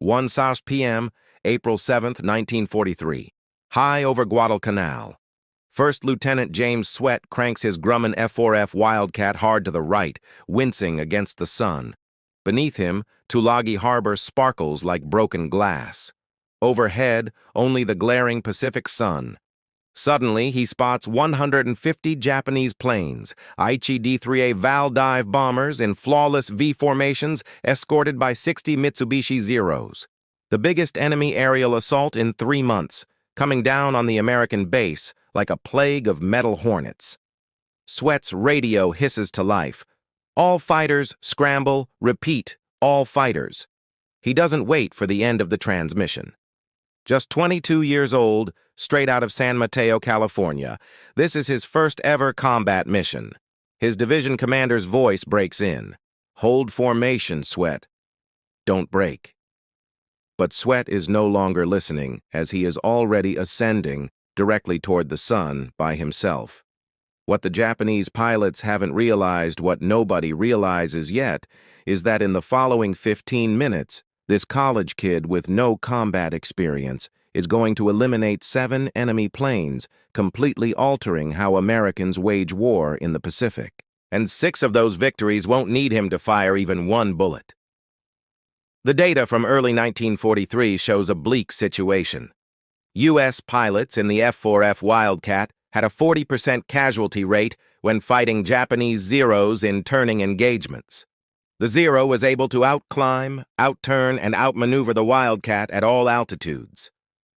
1:00 p.m., April 7, 1943. High over Guadalcanal. First Lieutenant James Swett cranks his Grumman F4F Wildcat hard to the right, wincing against the sun. Beneath him, Tulagi Harbor sparkles like broken glass. Overhead, only the glaring Pacific sun. Suddenly, he spots 150 Japanese planes, Aichi D-3A Val dive bombers in flawless V formations, escorted by 60 Mitsubishi Zeros. The biggest enemy aerial assault in 3 months, coming down on the American base like a plague of metal hornets. Swett's radio hisses to life. All fighters, scramble, repeat, all fighters. He doesn't wait for the end of the transmission. Just 22 years old, straight out of San Mateo, California, this is his first ever combat mission. His division commander's voice breaks in. "Hold formation, Swett. Don't break." But Swett is no longer listening, as he is already ascending directly toward the sun by himself. What the Japanese pilots haven't realized, what nobody realizes yet, is that in the following 15 minutes, this college kid with no combat experience is going to eliminate 7 enemy planes, completely altering how Americans wage war in the Pacific. And 6 of those victories won't need him to fire even 1 bullet. The data from early 1943 shows a bleak situation. U.S. pilots in the F4F Wildcat had a 40% casualty rate when fighting Japanese Zeros in turning engagements. The Zero was able to outclimb, outturn, and outmaneuver the Wildcat at all altitudes.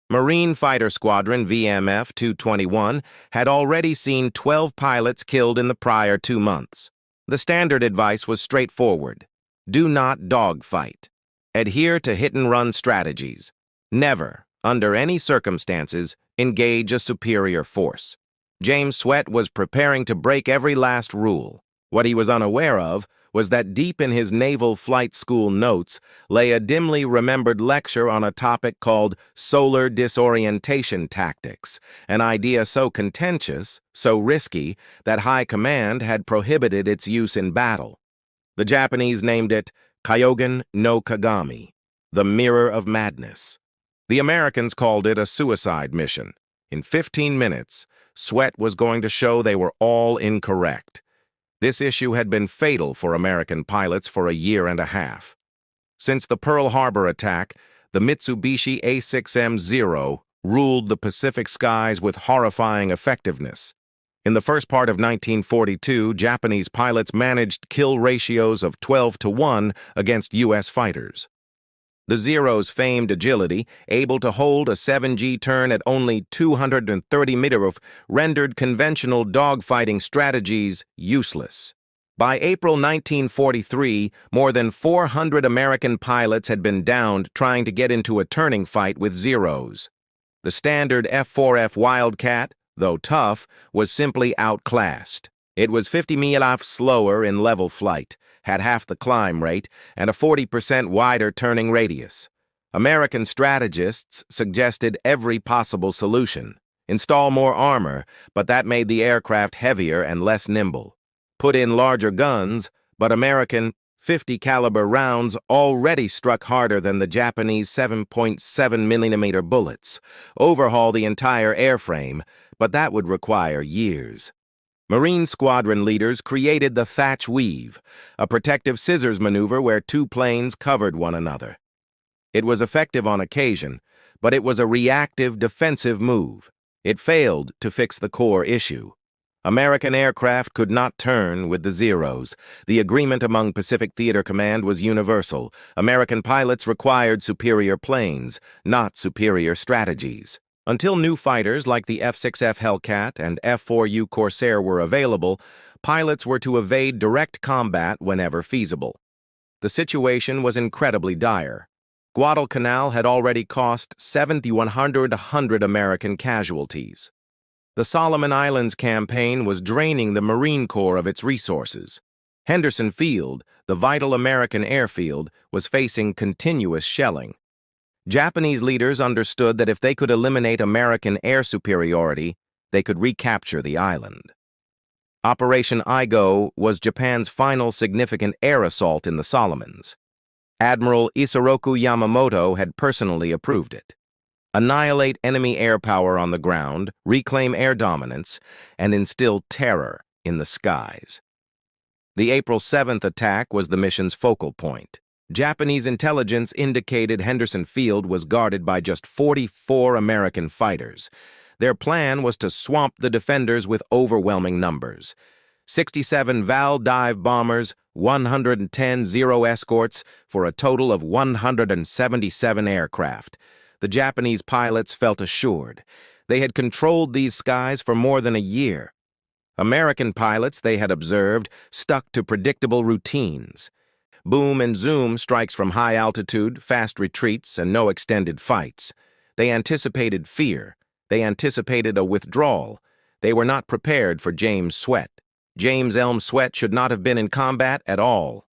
Marine Fighter Squadron VMF 221 had already seen 12 pilots killed in the prior 2 months. The standard advice was straightforward. Do not dogfight. Adhere to hit-and-run strategies. Never, under any circumstances, engage a superior force. James Swett was preparing to break every last rule. What he was unaware of was that deep in his Naval Flight School notes lay a dimly remembered lecture on a topic called solar disorientation tactics, an idea so contentious, so risky, that High Command had prohibited its use in battle. The Japanese named it Kyogen no Kagami, the Mirror of Madness. The Americans called it a suicide mission. In 15 minutes, Swett was going to show they were all incorrect. This issue had been fatal for American pilots for a year and a half. Since the Pearl Harbor attack, the Mitsubishi A6M Zero ruled the Pacific skies with horrifying effectiveness. In the first part of 1942, Japanese pilots managed kill ratios of 12-1 against U.S. fighters. The Zero's famed agility, able to hold a 7G turn at only 230 meters, rendered conventional dogfighting strategies useless. By April 1943, more than 400 American pilots had been downed trying to get into a turning fight with Zeros. The standard F4F Wildcat, though tough, was simply outclassed. It was 50 miles slower in level flight, had half the climb rate, and a 40% wider turning radius. American strategists suggested every possible solution. Install more armor, but that made the aircraft heavier and less nimble. Put in larger guns, but American .50 caliber rounds already struck harder than the Japanese 7.7mm bullets. Overhaul the entire airframe, but that would require years. Marine squadron leaders created the thatch weave, a protective scissors maneuver where 2 planes covered one another. It was effective on occasion, but it was a reactive defensive move. It failed to fix the core issue. American aircraft could not turn with the Zeros. The agreement among Pacific Theater Command was universal. American pilots required superior planes, not superior strategies. Until new fighters like the F-6F Hellcat and F-4U Corsair were available, pilots were to evade direct combat whenever feasible. The situation was incredibly dire. Guadalcanal had already cost 7,100 American casualties. The Solomon Islands campaign was draining the Marine Corps of its resources. Henderson Field, the vital American airfield, was facing continuous shelling. Japanese leaders understood that if they could eliminate American air superiority, they could recapture the island. Operation Igo was Japan's final significant air assault in the Solomons. Admiral Isoroku Yamamoto had personally approved it. Annihilate enemy air power on the ground, reclaim air dominance, and instill terror in the skies. The April 7th attack was the mission's focal point. Japanese intelligence indicated Henderson Field was guarded by just 44 American fighters. Their plan was to swamp the defenders with overwhelming numbers. 67 Val dive bombers, 110 Zero escorts, for a total of 177 aircraft. The Japanese pilots felt assured. They had controlled these skies for more than a year. American pilots, they had observed, stuck to predictable routines. Boom and zoom strikes from high altitude, fast retreats, and no extended fights. They anticipated fear. They anticipated a withdrawal. They were not prepared for James Swett. James Elm Swett should not have been in combat at all.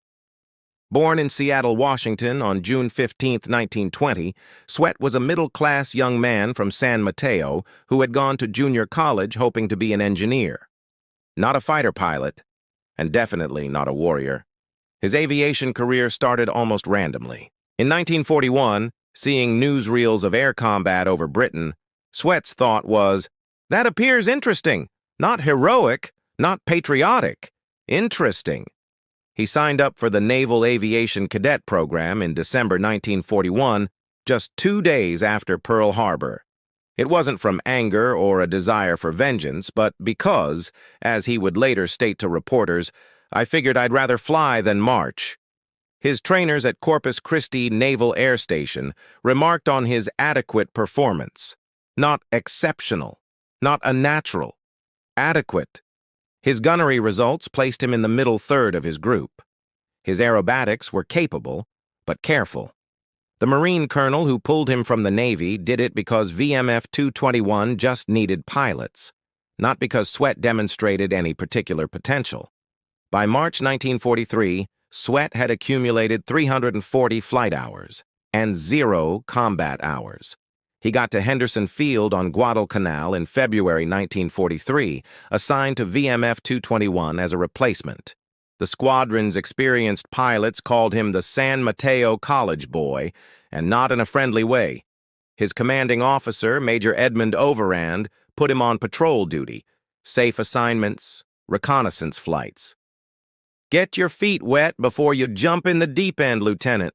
Born in Seattle, Washington on June 15, 1920, Swett was a middle-class young man from San Mateo who had gone to junior college hoping to be an engineer. Not a fighter pilot, and definitely not a warrior. His aviation career started almost randomly. In 1941, seeing newsreels of air combat over Britain, Swett's thought was, "That appears interesting, not heroic, not patriotic, interesting." He signed up for the Naval Aviation Cadet Program in December 1941, just 2 days after Pearl Harbor. It wasn't from anger or a desire for vengeance, but because, as he would later state to reporters, "I figured I'd rather fly than march." His trainers at Corpus Christi Naval Air Station remarked on his adequate performance. Not exceptional, not unnatural, adequate. His gunnery results placed him in the middle third of his group. His aerobatics were capable, but careful. The Marine colonel who pulled him from the Navy did it because VMF 221 just needed pilots, not because Swett demonstrated any particular potential. By March 1943, Swett had accumulated 340 flight hours and 0 combat hours. He got to Henderson Field on Guadalcanal in February 1943, assigned to VMF 221 as a replacement. The squadron's experienced pilots called him the San Mateo College boy, and not in a friendly way. His commanding officer, Major Edmund Overand, put him on patrol duty, safe assignments, reconnaissance flights. "Get your feet wet before you jump in the deep end, Lieutenant."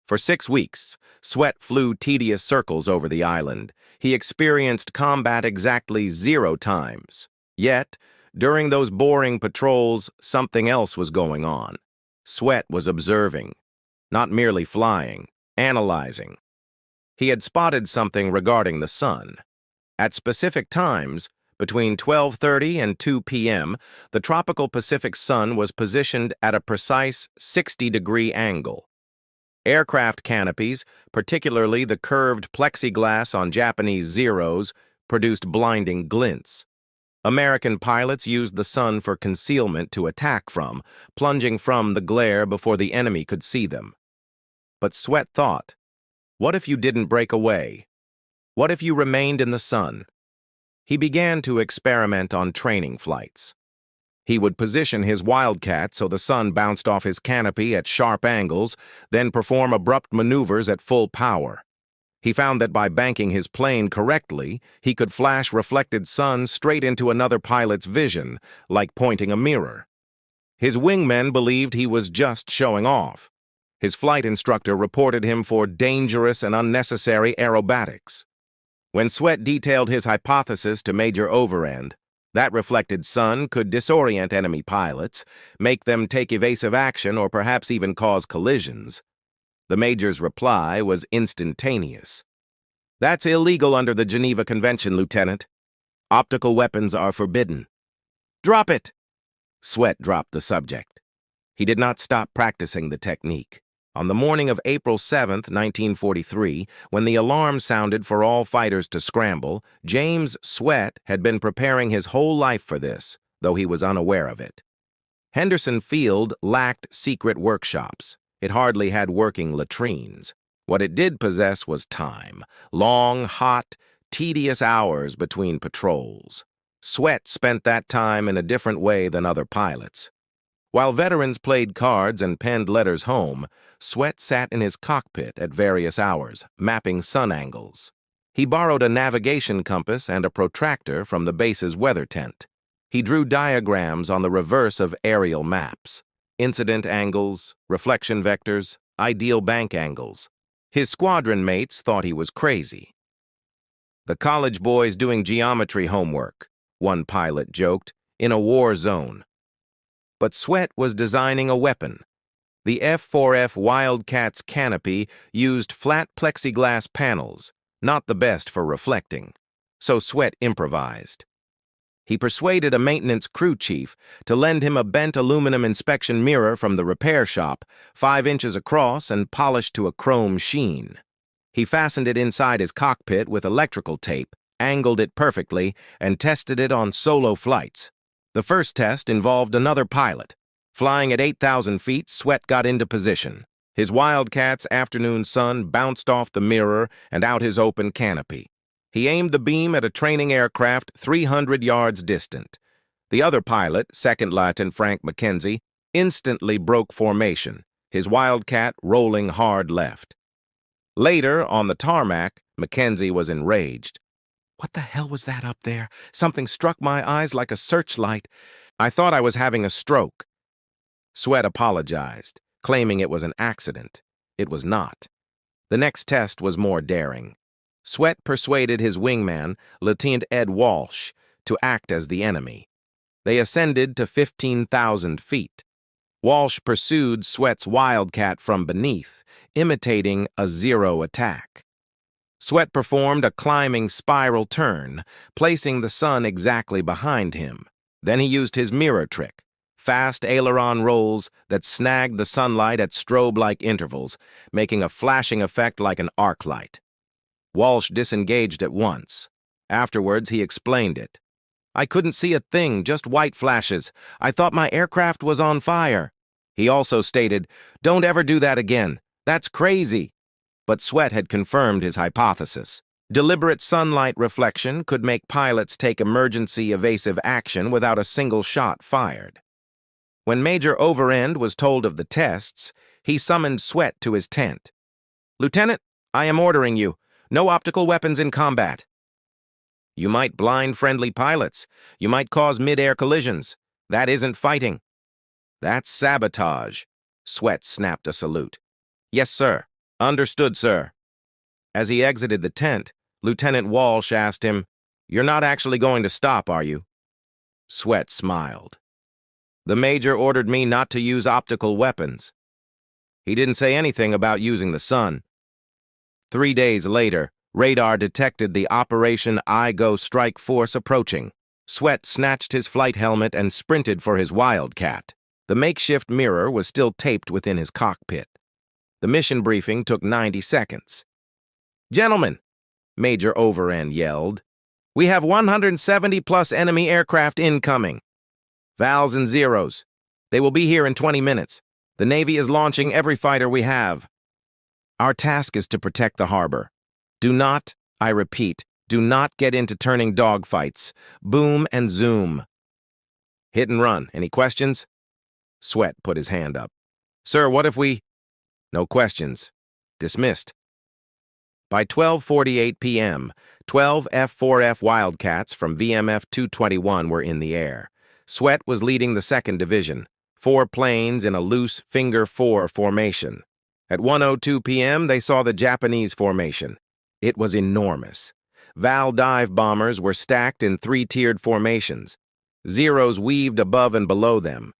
For 6 weeks, Swett flew tedious circles over the island. He experienced combat exactly 0 times. Yet, during those boring patrols, something else was going on. Swett was observing, not merely flying, analyzing. He had spotted something regarding the sun. At specific times, between 12:30 and 2 p.m., the tropical Pacific sun was positioned at a precise 60-degree angle. Aircraft canopies, particularly the curved plexiglass on Japanese Zeros, produced blinding glints. American pilots used the sun for concealment to attack from, plunging from the glare before the enemy could see them. But Swett thought, what if you didn't break away? What if you remained in the sun? He began to experiment on training flights. He would position his Wildcat so the sun bounced off his canopy at sharp angles, then perform abrupt maneuvers at full power. He found that by banking his plane correctly, he could flash reflected sun straight into another pilot's vision, like pointing a mirror. His wingmen believed he was just showing off. His flight instructor reported him for dangerous and unnecessary aerobatics. When Swett detailed his hypothesis to Major Overend, that reflected sun could disorient enemy pilots, make them take evasive action, or perhaps even cause collisions. The Major's reply was instantaneous. "That's illegal under the Geneva Convention, Lieutenant. Optical weapons are forbidden." "Drop it!" Swett dropped the subject. He did not stop practicing the technique. On the morning of April 7, 1943, when the alarm sounded for all fighters to scramble, James Swett had been preparing his whole life for this, though he was unaware of it. Henderson Field lacked secret workshops. It hardly had working latrines. What it did possess was time, long, hot, tedious hours between patrols. Swett spent that time in a different way than other pilots. While veterans played cards and penned letters home, Swett sat in his cockpit at various hours, mapping sun angles. He borrowed a navigation compass and a protractor from the base's weather tent. He drew diagrams on the reverse of aerial maps: incident angles, reflection vectors, ideal bank angles. His squadron mates thought he was crazy. "The college boy's doing geometry homework," one pilot joked, "in a war zone." But Swett was designing a weapon. The F-4F Wildcats canopy used flat plexiglass panels, not the best for reflecting, so Swett improvised. He persuaded a maintenance crew chief to lend him a bent aluminum inspection mirror from the repair shop, 5 inches across and polished to a chrome sheen. He fastened it inside his cockpit with electrical tape, angled it perfectly, and tested it on solo flights. The first test involved another pilot. Flying at 8,000 feet, Swett got into position. His Wildcat's afternoon sun bounced off the mirror and out his open canopy. He aimed the beam at a training aircraft 300 yards distant. The other pilot, Second Lieutenant Frank McKenzie, instantly broke formation, his Wildcat rolling hard left. Later, on the tarmac, McKenzie was enraged. "What the hell was that up there? Something struck my eyes like a searchlight. I thought I was having a stroke." Swett apologized, claiming it was an accident. It was not. The next test was more daring. Swett persuaded his wingman, Lieutenant Ed Walsh, to act as the enemy. They ascended to 15,000 feet. Walsh pursued Swett's Wildcat from beneath, imitating a zero attack. Swett performed a climbing spiral turn, placing the sun exactly behind him. Then he used his mirror trick, fast aileron rolls that snagged the sunlight at strobe-like intervals, making a flashing effect like an arc light. Walsh disengaged at once. Afterwards, he explained it. "I couldn't see a thing, just white flashes. I thought my aircraft was on fire." He also stated, "Don't ever do that again. That's crazy." But Swett had confirmed his hypothesis. Deliberate sunlight reflection could make pilots take emergency evasive action without a single shot fired. When Major Overend was told of the tests, he summoned Swett to his tent. "Lieutenant, I am ordering you. No optical weapons in combat." "You might blind friendly pilots. You might cause mid-air collisions. That isn't fighting." "That's sabotage." Swett snapped a salute. "Yes, sir. Understood, sir." As he exited the tent, Lieutenant Walsh asked him, "You're not actually going to stop, are you?" Swett smiled. "The Major ordered me not to use optical weapons. He didn't say anything about using the sun." 3 days later, radar detected the Operation I-Go strike force approaching. Swett snatched his flight helmet and sprinted for his Wildcat. The makeshift mirror was still taped within his cockpit. The mission briefing took 90 seconds. "Gentlemen," Major Overend yelled, "we have 170-plus enemy aircraft incoming. Vals and zeros. They will be here in 20 minutes. The Navy is launching every fighter we have. Our task is to protect the harbor. Do not, I repeat, do not get into turning dogfights. Boom and zoom." "Hit and run. Any questions?" Swett put his hand up. "Sir, what if we—" "No questions. Dismissed." By 12:48 p.m., 12 F-4F Wildcats from VMF 221 were in the air. Swett was leading the 2nd Division, 4 planes in a loose finger 4 formation. At 1:02 p.m., they saw the Japanese formation. It was enormous. Val dive bombers were stacked in 3-tiered formations. Zeros weaved above and below them.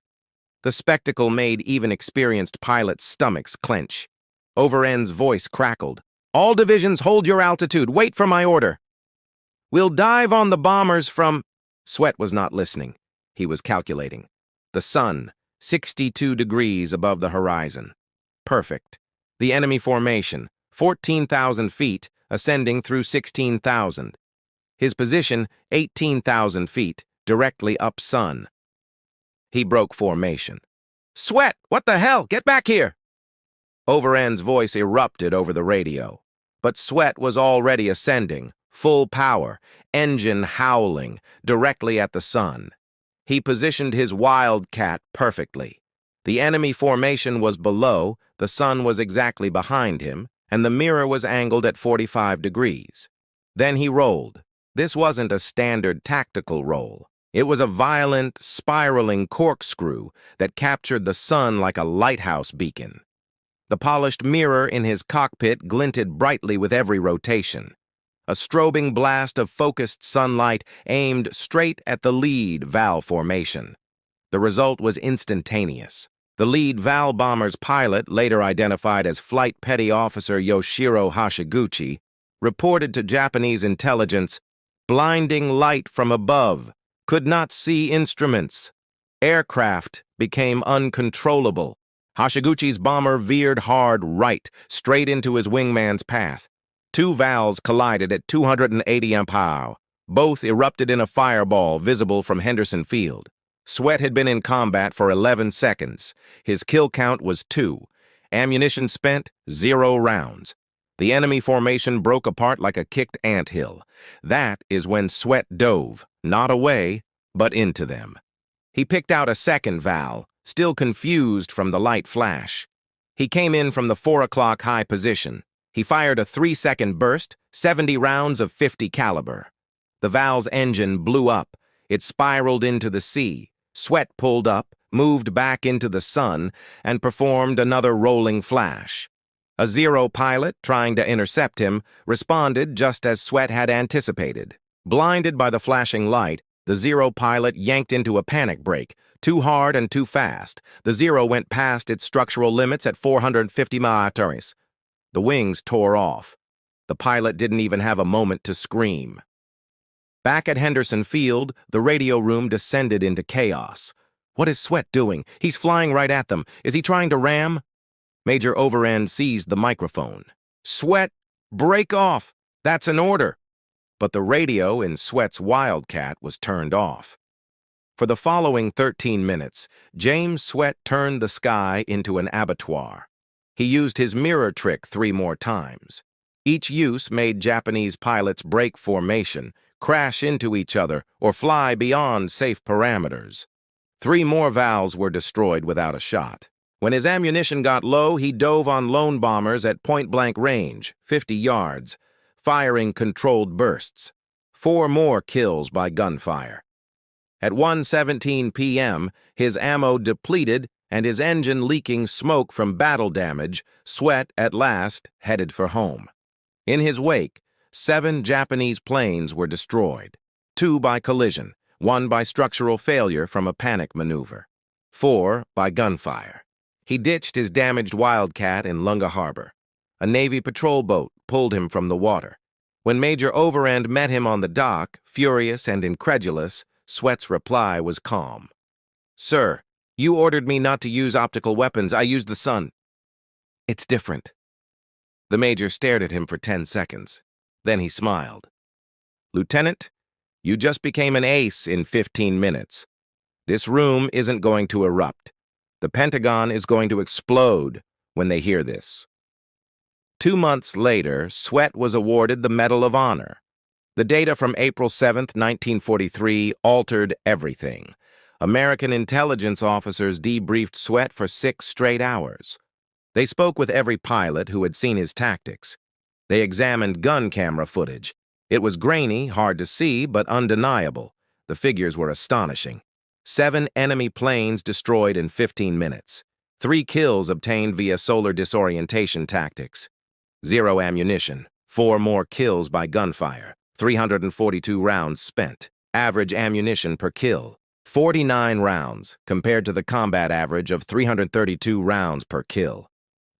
The spectacle made even experienced pilots' stomachs clench. Overend's voice crackled. "All divisions, hold your altitude. Wait for my order. We'll dive on the bombers from—" Swett was not listening. He was calculating. The sun, 62 degrees above the horizon. Perfect. The enemy formation, 14,000 feet, ascending through 16,000. His position, 18,000 feet, directly up sun. He broke formation. "Swett, what the hell? Get back here!" Overend's voice erupted over the radio. But Swett was already ascending, full power, engine howling, directly at the sun. He positioned his Wildcat perfectly. The enemy formation was below, the sun was exactly behind him, and the mirror was angled at 45 degrees. Then he rolled. This wasn't a standard tactical roll. It was a violent, spiraling corkscrew that captured the sun like a lighthouse beacon. The polished mirror in his cockpit glinted brightly with every rotation. A strobing blast of focused sunlight aimed straight at the lead Val formation. The result was instantaneous. The lead Val bomber's pilot, later identified as Flight Petty Officer Yoshiro Hashiguchi, reported to Japanese intelligence, "Blinding light from above, could not see instruments. Aircraft became uncontrollable." Hashiguchi's bomber veered hard right, straight into his wingman's path. Two Vals collided at 280 mph. Both erupted in a fireball visible from Henderson Field. Swett had been in combat for 11 seconds. His kill count was 2. Ammunition spent, 0 rounds. The enemy formation broke apart like a kicked anthill. That is when Swett dove, not away, but into them. He picked out a second Val, still confused from the light flash. He came in from the 4 o'clock high position. He fired a 3-second burst, 70 rounds of .50 caliber. The Val's engine blew up. It spiraled into the sea. Swett pulled up, moved back into the sun, and performed another rolling flash. A Zero pilot, trying to intercept him, responded just as Swett had anticipated. Blinded by the flashing light, the Zero pilot yanked into a panic brake, too hard and too fast. The Zero went past its structural limits at 450 mph. The wings tore off. The pilot didn't even have a moment to scream. Back at Henderson Field, the radio room descended into chaos. What is Swett doing? He's flying right at them. Is he trying to ram? Major Overend seized the microphone. "Swett, break off! That's an order!" But the radio in Swett's Wildcat was turned off. For the following 13 minutes, James Swett turned the sky into an abattoir. He used his mirror trick 3 more times. Each use made Japanese pilots break formation, crash into each other, or fly beyond safe parameters. 3 more Vals were destroyed without a shot. When his ammunition got low, he dove on lone bombers at point-blank range, 50 yards, firing controlled bursts. 4 more kills by gunfire. At 1:17 p.m., his ammo depleted and his engine leaking smoke from battle damage, Swett at last headed for home. In his wake, 7 Japanese planes were destroyed, 2 by collision, 1 by structural failure from a panic maneuver, 4 by gunfire. He ditched his damaged Wildcat in Lunga Harbor. A Navy patrol boat pulled him from the water. When Major Overend met him on the dock, furious and incredulous, Swett's reply was calm. "Sir, you ordered me not to use optical weapons. I used the sun." "It's different." The major stared at him for 10 seconds. Then he smiled. "Lieutenant, you just became an ace in 15 minutes. This room isn't going to erupt. The Pentagon is going to explode when they hear this." 2 months later, Swett was awarded the Medal of Honor. The data from April 7, 1943, altered everything. American intelligence officers debriefed Swett for 6 straight hours. They spoke with every pilot who had seen his tactics. They examined gun camera footage. It was grainy, hard to see, but undeniable. The figures were astonishing. 7 enemy planes destroyed in 15 minutes. 3 kills obtained via solar disorientation tactics. 0 ammunition. 4 more kills by gunfire. 342 rounds spent. Average ammunition per kill, 49 rounds, compared to the combat average of 332 rounds per kill.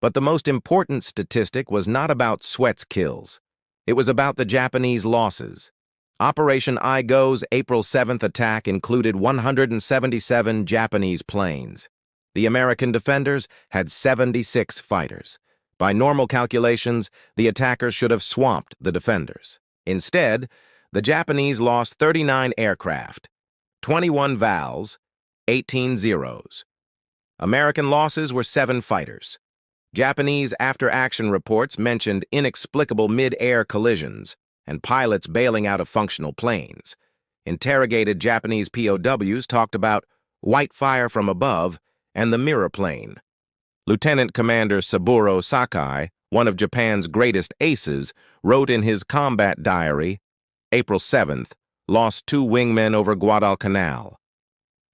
But the most important statistic was not about Swett's kills. It was about the Japanese losses. Operation I-Go's April 7th attack included 177 Japanese planes. The American defenders had 76 fighters. By normal calculations, the attackers should have swamped the defenders. Instead, the Japanese lost 39 aircraft, 21 Vals, 18 Zeros. American losses were 7 fighters. Japanese after-action reports mentioned inexplicable mid-air collisions and pilots bailing out of functional planes. Interrogated Japanese POWs talked about white fire from above and the mirror plane. Lieutenant Commander Saburo Sakai, one of Japan's greatest aces, wrote in his combat diary, April 7th, lost 2 wingmen over Guadalcanal.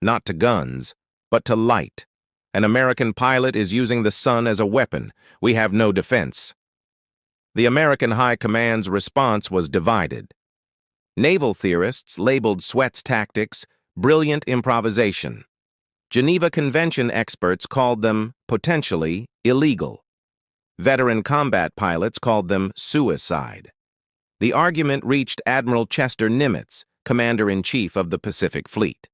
Not to guns, but to light. An American pilot is using the sun as a weapon. We have no defense. The American High Command's response was divided. Naval theorists labeled Swett's tactics brilliant improvisation. Geneva Convention experts called them potentially illegal. Veteran combat pilots called them suicide. The argument reached Admiral Chester Nimitz, Commander-in-Chief of the Pacific Fleet.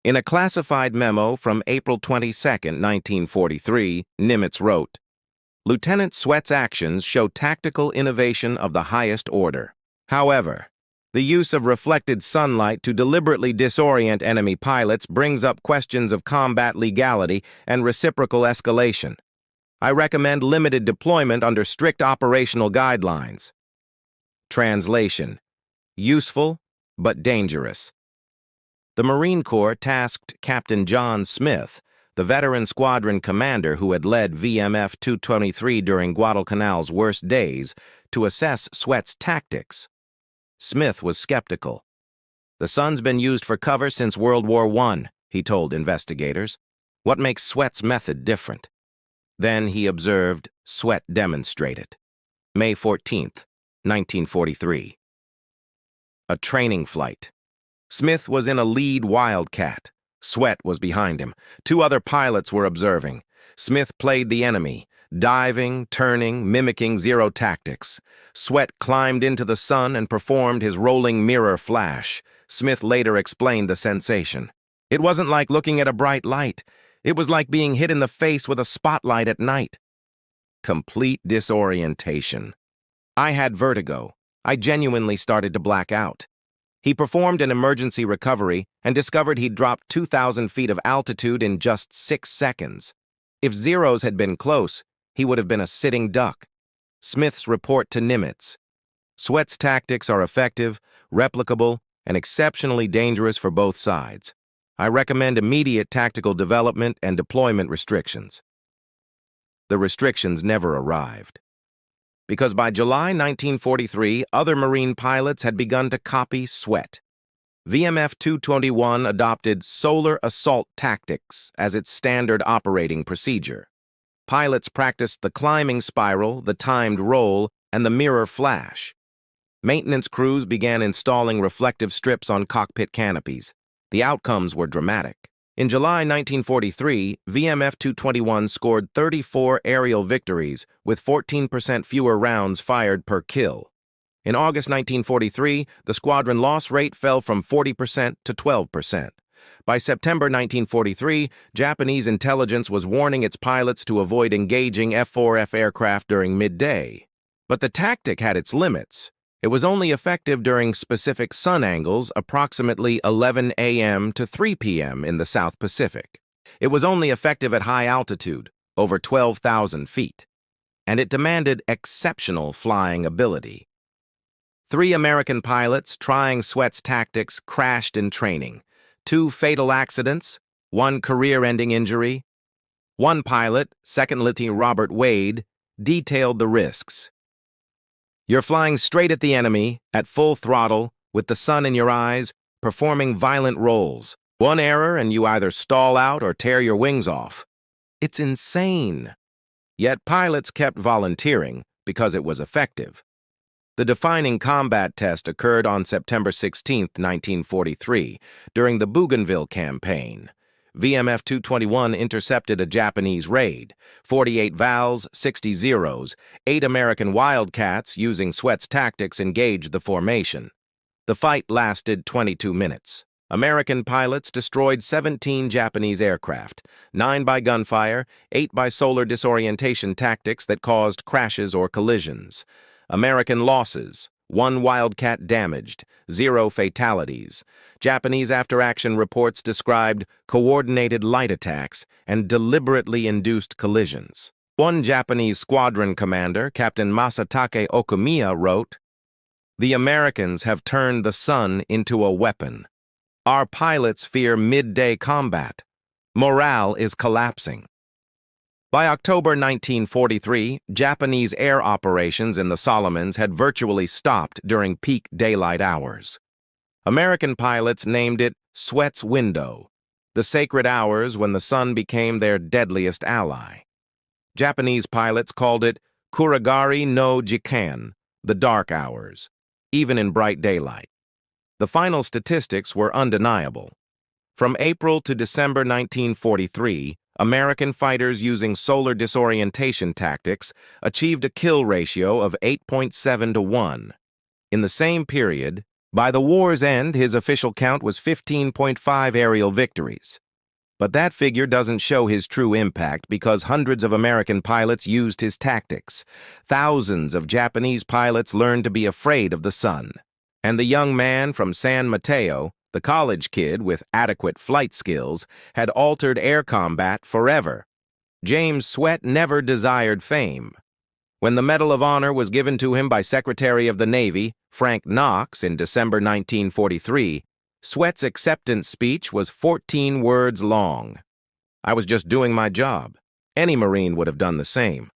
In a classified memo from April 22, 1943, Nimitz wrote, "Lieutenant Swett's actions show tactical innovation of the highest order. However, the use of reflected sunlight to deliberately disorient enemy pilots brings up questions of combat legality and reciprocal escalation. I recommend limited deployment under strict operational guidelines." Translation: useful, but dangerous. The Marine Corps tasked Captain John Smith, the veteran squadron commander who had led VMF 223 during Guadalcanal's worst days, to assess Swett's tactics. Smith was skeptical. "The sun's been used for cover since World War I, he told investigators. "What makes Swett's method different?" Then he observed Swett demonstrate it. May 14, 1943. A training flight. Smith was in a lead Wildcat. Swett was behind him. 2 other pilots were observing. Smith played the enemy, diving, turning, mimicking Zero tactics. Swett climbed into the sun and performed his rolling mirror flash. Smith later explained the sensation. "It wasn't like looking at a bright light. It was like being hit in the face with a spotlight at night." Complete disorientation. "I had vertigo. I genuinely started to black out." He performed an emergency recovery and discovered he'd dropped 2,000 feet of altitude in just 6 seconds. If Zeros had been close, he would have been a sitting duck. Smith's report to Nimitz. Swett's tactics are effective, replicable, and exceptionally dangerous for both sides. I recommend immediate tactical development and deployment restrictions. The restrictions never arrived. Because by July 1943, other Marine pilots had begun to copy Swett. VMF 221 adopted solar assault tactics as its standard operating procedure. Pilots practiced the climbing spiral, the timed roll, and the mirror flash. Maintenance crews began installing reflective strips on cockpit canopies. The outcomes were dramatic. In July 1943, VMF 221 scored 34 aerial victories with 14% fewer rounds fired per kill. In August 1943, the squadron loss rate fell from 40% to 12%. By September 1943, Japanese intelligence was warning its pilots to avoid engaging F-4F aircraft during midday. But the tactic had its limits. It was only effective during specific sun angles, approximately 11 a.m. to 3 p.m. in the South Pacific. It was only effective at high altitude, over 12,000 feet. And it demanded exceptional flying ability. 3 American pilots trying Swett's tactics crashed in training. 2 fatal accidents, 1 career-ending injury. 1 pilot, Second Lieutenant Robert Wade, detailed the risks. "You're flying straight at the enemy, at full throttle, with the sun in your eyes, performing violent rolls. 1 error and you either stall out or tear your wings off. It's insane." Yet pilots kept volunteering because it was effective. The defining combat test occurred on September 16, 1943, during the Bougainville campaign. VMF 221 intercepted a Japanese raid. 48 Vals, 60 Zeros, 8 American Wildcats, using Swett's tactics, engaged the formation. The fight lasted 22 minutes. American pilots destroyed 17 Japanese aircraft, 9 by gunfire, 8 by solar disorientation tactics that caused crashes or collisions. American losses: 1 Wildcat damaged, 0 fatalities. Japanese after-action reports described coordinated light attacks and deliberately induced collisions. One Japanese squadron commander, Captain Masatake Okumiya, wrote, "The Americans have turned the sun into a weapon. Our pilots fear midday combat. Morale is collapsing. By October 1943, Japanese air operations in the Solomons had virtually stopped during peak daylight hours. American pilots named it Swett's Window, the sacred hours when the sun became their deadliest ally. Japanese pilots called it Kuragari no Jikan, the dark hours, even in bright daylight. The final statistics were undeniable. From April to December 1943, American fighters using solar disorientation tactics achieved a kill ratio of 8.7 to 1. In the same period, by the war's end, his official count was 15.5 aerial victories. But that figure doesn't show his true impact because hundreds of American pilots used his tactics. Thousands of Japanese pilots learned to be afraid of the sun. And the young man from San Mateo, the college kid with adequate flight skills, had altered air combat forever. James Swett never desired fame. When the Medal of Honor was given to him by Secretary of the Navy, Frank Knox, in December 1943, Swett's acceptance speech was 14 words long. "I was just doing my job. Any Marine would have done the same."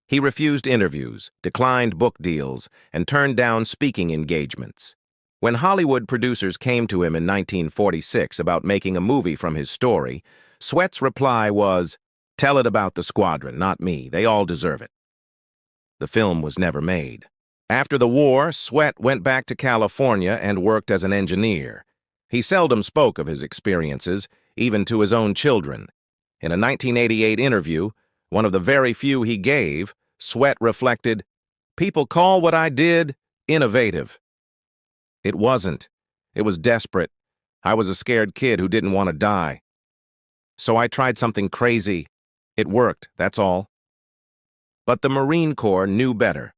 He refused interviews, declined book deals, and turned down speaking engagements. When Hollywood producers came to him in 1946 about making a movie from his story, Swett's reply was, "Tell it about the squadron, not me. They all deserve it." The film was never made. After the war, Swett went back to California and worked as an engineer. He seldom spoke of his experiences, even to his own children. In a 1988 interview, one of the very few he gave, Swett reflected, "People call what I did innovative. It wasn't. It was desperate. I was a scared kid who didn't want to die. So I tried something crazy. It worked, that's all." But the Marine Corps knew better.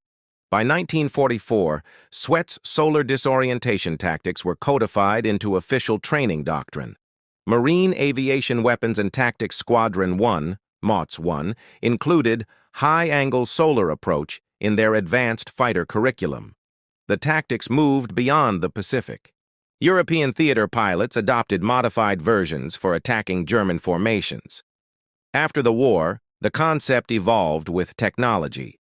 By 1944, Swett's solar disorientation tactics were codified into official training doctrine. Marine Aviation Weapons and Tactics Squadron 1, MAWTS 1, included high-angle solar approach in their advanced fighter curriculum. The tactics moved beyond the Pacific. European theater pilots adopted modified versions for attacking German formations. After the war, the concept evolved with technology.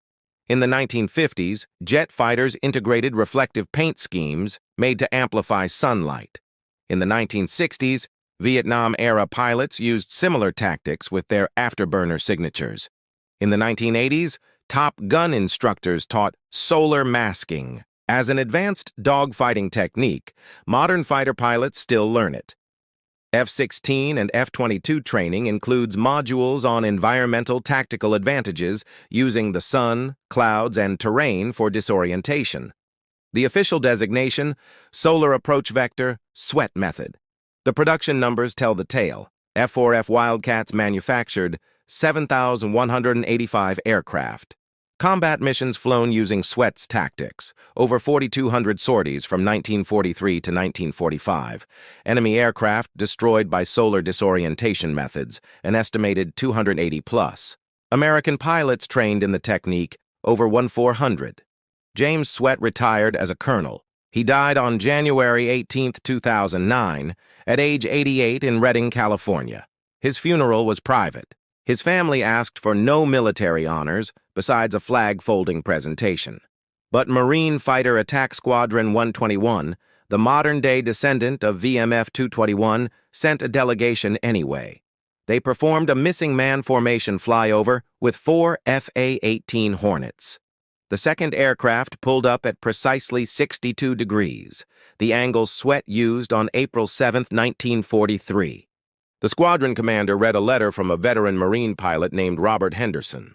In the 1950s, jet fighters integrated reflective paint schemes made to amplify sunlight. In the 1960s, Vietnam-era pilots used similar tactics with their afterburner signatures. In the 1980s, Top Gun instructors taught solar masking. As an advanced dogfighting technique, modern fighter pilots still learn it. F-16 and F-22 training includes modules on environmental tactical advantages using the sun, clouds, and terrain for disorientation. The official designation, Solar Approach Vector, Swett Method. The production numbers tell the tale. F-4F Wildcats manufactured 7,185 aircraft. Combat missions flown using Swett's tactics, over 4,200 sorties from 1943 to 1945. Enemy aircraft destroyed by solar disorientation methods, an estimated 280 plus. American pilots trained in the technique, over 1,400. James Swett retired as a colonel. He died on January 18, 2009, at age 88 in Redding, California. His funeral was private. His family asked for no military honors besides a flag-folding presentation. But Marine Fighter Attack Squadron 121, the modern-day descendant of VMF 221, sent a delegation anyway. They performed a missing man formation flyover with 4 FA-18 Hornets. The second aircraft pulled up at precisely 62 degrees, the angle Swett used on April 7, 1943. The squadron commander read a letter from a veteran Marine pilot named Robert Henderson.